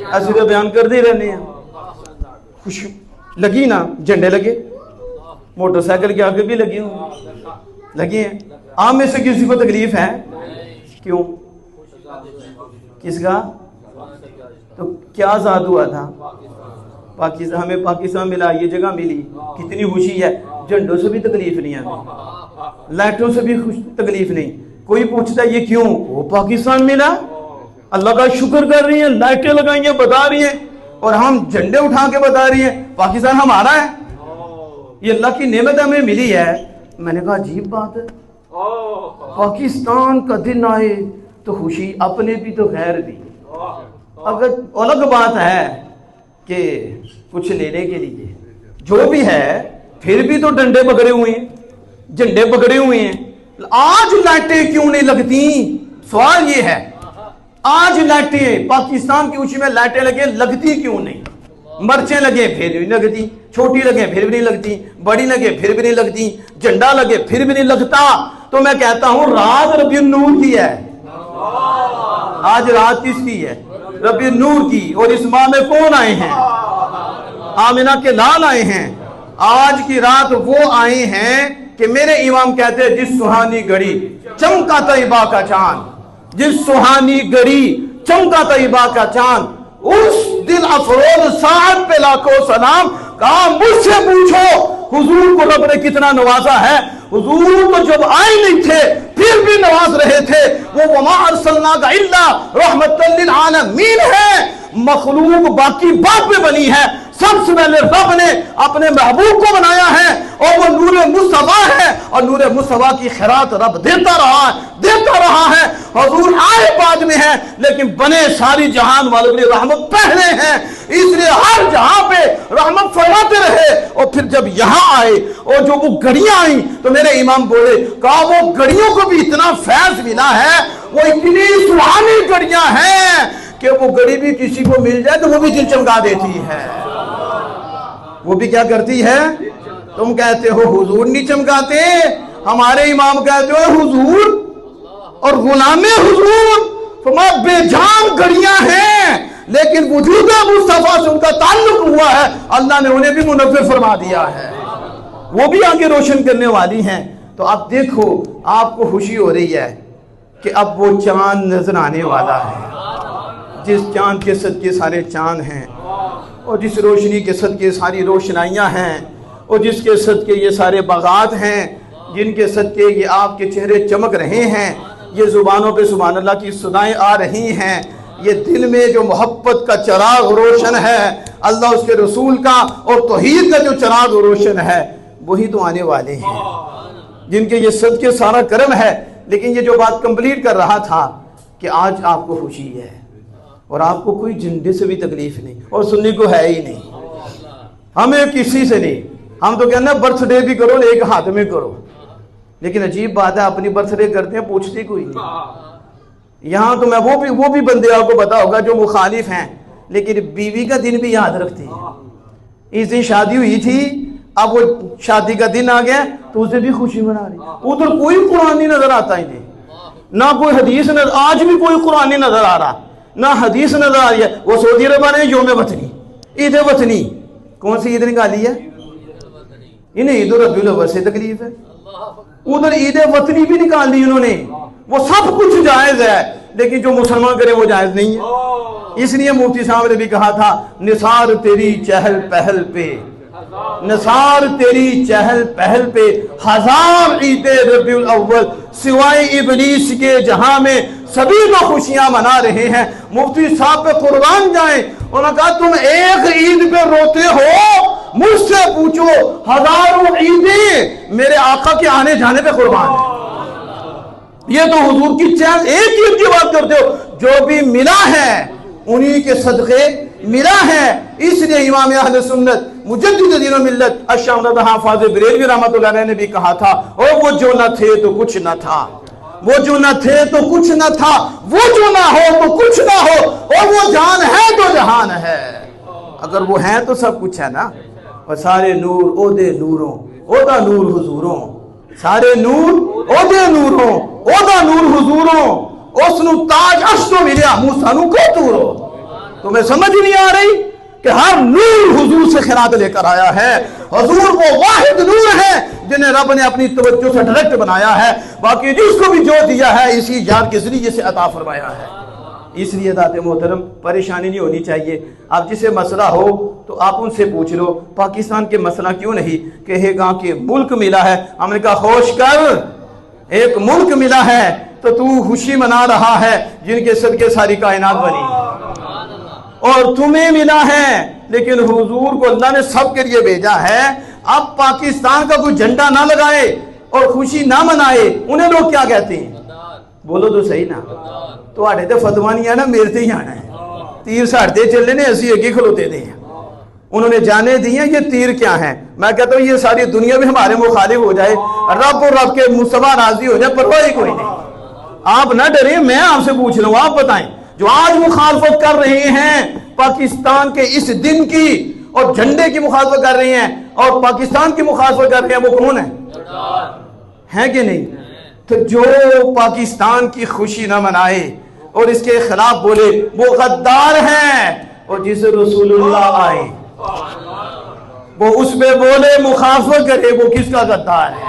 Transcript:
ऐसे तो बयान करते रहने हैं। खुश लगी ना, झंडे लगे, मोटरसाइकिल के आगे भी लगे हों, लगे हैं। आप में से किसी को तकलीफ है? क्यों? किसका? तो क्या आजाद हुआ था? पाकिस्तान, हमें पाकिस्तान मिला, ये जगह मिली, कितनी खुशी है। झंडों से भी तकलीफ नहीं हमें, लाइटों से भी तकलीफ नहीं। कोई पूछता है ये क्यों? वो पाकिस्तान मिला, अल्लाह का शुक्र कर रही है, लाइटें लगाई हैं, बता रही हैं, और हम झंडे उठा के बता रही हैं पाकिस्तान हमारा है, ये अल्लाह की नेमत हमें मिली है। मैंने कहा अजीब बात है, पाकिस्तान का दिन आए तो खुशी, अपने भी तो खैर दी। अगर अलग बात है कि कुछ लेने के लिए जो भी है, फिर भी तो डंडे पकड़े हुए हैं, झंडे पकड़े हुए हैं। आज लाइटें क्यों नहीं लगती? सवाल ये है, आज लाइटें पाकिस्तान की खुशी में लाइटें लगे, लगती क्यों नहीं? मर्चें लगे फिर भी नहीं लगती, छोटी लगे फिर भी नहीं लगती, बड़ी लगे फिर भी नहीं लगती, झंडा लगे फिर भी नहीं लगता। तो मैं कहता हूं रात रबीउन नूर की है, आज रात किसकी है? रबीउन नूर की। और इस माह में कौन आए हैं? आमिना के लाल आए हैं। आज की रात वो आए हैं कि मेरे इमाम कहते हैं जिस सुहानी घड़ी चमका तैयबा का चांद, जिस सुहानी घड़ी चमका तैयबा का चांद, उस दिन अफरोज साहब पे लाखों सलाम। कहा मुझसे पूछो हुजूर को रब ने कितना नवाजा है। हुजूर तो जब आए नहीं थे फिर भी नवाज रहे थे। वो वमा अरसलनाका इल्ला रहमतल लिल आलमीन है। मखलूक बाकी बाद में बनी है, सबसे पहले रब ने अपने महबूब को बनाया है, और वो नूरे मुस्तफा है, और नूरे मुस्तफा की खैरात रब देता रहा है। हुजूर आए बाद में है, लेकिन बने सारी जहान वालों के लिए रहमत पहले है, इसलिए हर जहां पे रहमत फरमाते रहे। और फिर जब यहाँ आए और जो वो घड़ियां आई तो मेरे इमाम बोले, कहा वो घड़ियों को भी इतना फैज मिला है, वो इतनी सुहानी घड़ियां हैं कि वो घड़ी भी किसी को मिल जाए तो वो भी दिल चमका देती है। वो भी क्या करती है? तुम कहते हो हुजूर नहीं चमकाते, हमारे इमाम कहते हो हुजूर और गुलामे हुजूर बेजान घड़ियां हैं, लेकिन वजूद मुस्तफा से उनका ताल्लुक हुआ है, अल्लाह ने उन्हें भी मुनव्विर फरमा दिया है, वो भी आगे रोशन करने वाली हैं। तो आप देखो, आपको खुशी हो रही है कि अब वो चांद नजर आने वाला है, जिस चांद के सदके सारे चांद हैं, और जिस रोशनी के सदके सारी रोशनाइयाँ हैं, और जिसके सदके ये सारे बागात हैं, जिनके सदके ये आपके चेहरे चमक रहे हैं, ये ज़ुबानों पे सुभान अल्लाह की सदाएँ आ रही हैं, ये दिल में जो मोहब्बत का चराग रोशन है, अल्लाह उसके रसूल का और तौहीद का जो चराग रोशन है, वही तो आने वाले हैं, जिनके ये सदके सारा करम है। लेकिन ये जो बात कंप्लीट कर रहा था कि आज आपको खुशी है और आपको कोई झंडे से भी तकलीफ नहीं, और सुन्नी को है ही नहीं, हमें किसी से नहीं। हम तो कहना बर्थडे भी करो, एक हाथ में करो, लेकिन अजीब बात है अपनी बर्थडे करते हैं, पूछती कोई नहीं। यहाँ तो मैं वो भी बंदे आपको पता होगा जो मुखालिफ हैं, लेकिन बीवी का दिन भी याद रखते हैं। इस दिन शादी हुई थी, अब वो शादी का दिन आ गया तो उसे भी खुशी मना रही। उधर कोई कुरान नहीं नजर आता इन्हें, ना कोई हदीस नजर, आज भी कोई कुरान नहीं नजर आ रहा, ना हदीस नजर आ रही है। वो सऊदी अरब ने योम वतनी, ईद वतनी, कौन सी ईद निकाली है? इन्हें ईद रबीउल अव्वल से तकलीफ है, उधर ईद वतनी भी निकाल दी उन्होंने। वो सब कुछ जायज है, लेकिन जो मुसलमान करे वो जायज नहीं है। इसलिए मुफ्ती साहब ने भी कहा था, निसार तेरी चहल पहल पे, निसार तेरी चहल पहल पे, हजार ईद रबीउल अव्वल सिवाय इब्लीस के जहां में सभी लोग खुशियां मना रहे हैं। मुफ्ती साहब पे कुर्बान जाए, उन्होंने कहा तुम एक ईद पे रोते हो, मुझसे पूछो हजारों ईदें मेरे आका के आने जाने पे कुर्बान है। ये तो हुजूर की चैन, एक ईद की बात करते हो, जो भी मिला है उन्हीं के सदके मिला है। इसलिए इमाम अहले सुन्नत मुजद्दिद दीन व मिल्लत अश-शाह हाफिज़ बरेलवी रहमतुल्लाह अलैह ने भी कहा था, और वो जो न थे तो कुछ न था, वो जो न थे तो कुछ न था, वो जो ना हो तो कुछ ना हो, और वो जान है तो जहान है। अगर वो है तो सब कुछ है ना। और सारे नूर ओदे नूरों, ओदा नूर हुजूरों, सारे नूर ओदे नूरों, ओदा नूर हुजूरों, उसनु ताज अश तो मिलिया मूसा नु को तूरो। तुम्हें समझ नहीं आ रही कि हर नूर हुजूर से खिरात लेकर आया है। हुजूर वो वाहिद नूर है जिन्हें रब ने अपनी तवज्जो से डायरेक्ट बनाया है, बाकी जिसको भी जो दिया है इसी याद के जरिए से अता फरमाया है। इसलिए दाते मोहतरम परेशानी नहीं होनी चाहिए। आप जिसे मसला हो तो आप उनसे पूछ लो, पाकिस्तान के मसला क्यों नहीं, कहेगा कि मुल्क मिला है। हमने कहा होश कर, एक मुल्क मिला है तो तू खुशी मना रहा है जिनके सदके सारी कायनात बनी, और तुम्हें मिला है लेकिन हुजूर को अल्लाह ने सबके लिए भेजा है। अब पाकिस्तान का कोई झंडा ना लगाए और खुशी ना मनाए, उन्हें लोग क्या कहते हैं? बोलो तो सही ना। ਤੁਹਾਡੇ ਤੇ ਫਤਵਾ नहीं है ना, मेरे से ही आना है। तीर साढ़े चले ने, असी अगे खलोते थे। उन्होंने जाने दिए ये तीर क्या है। मैं कहता हूँ ये सारी दुनिया भी हमारे मुखालिफ हो जाए, रब और रब के मुस्तफा राजी हो जाए, परवाह ही कोई नहीं। आप ना डरे, मैं आपसे पूछ रहा हूँ, आप बताएं जो आज मुखालफत कर रहे हैं पाकिस्तान के इस दिन की और झंडे की मुखालफत कर रहे हैं और पाकिस्तान की मुखालफत कर रहे हैं, वो कौन है कि नहीं? तो जो पाकिस्तान की खुशी न मनाए और इसके खिलाफ बोले वो गद्दार है, और जिसे रसूलुल्लाह आए वो उस पे बोले मुखालफत करे, वो किसका गद्दार है?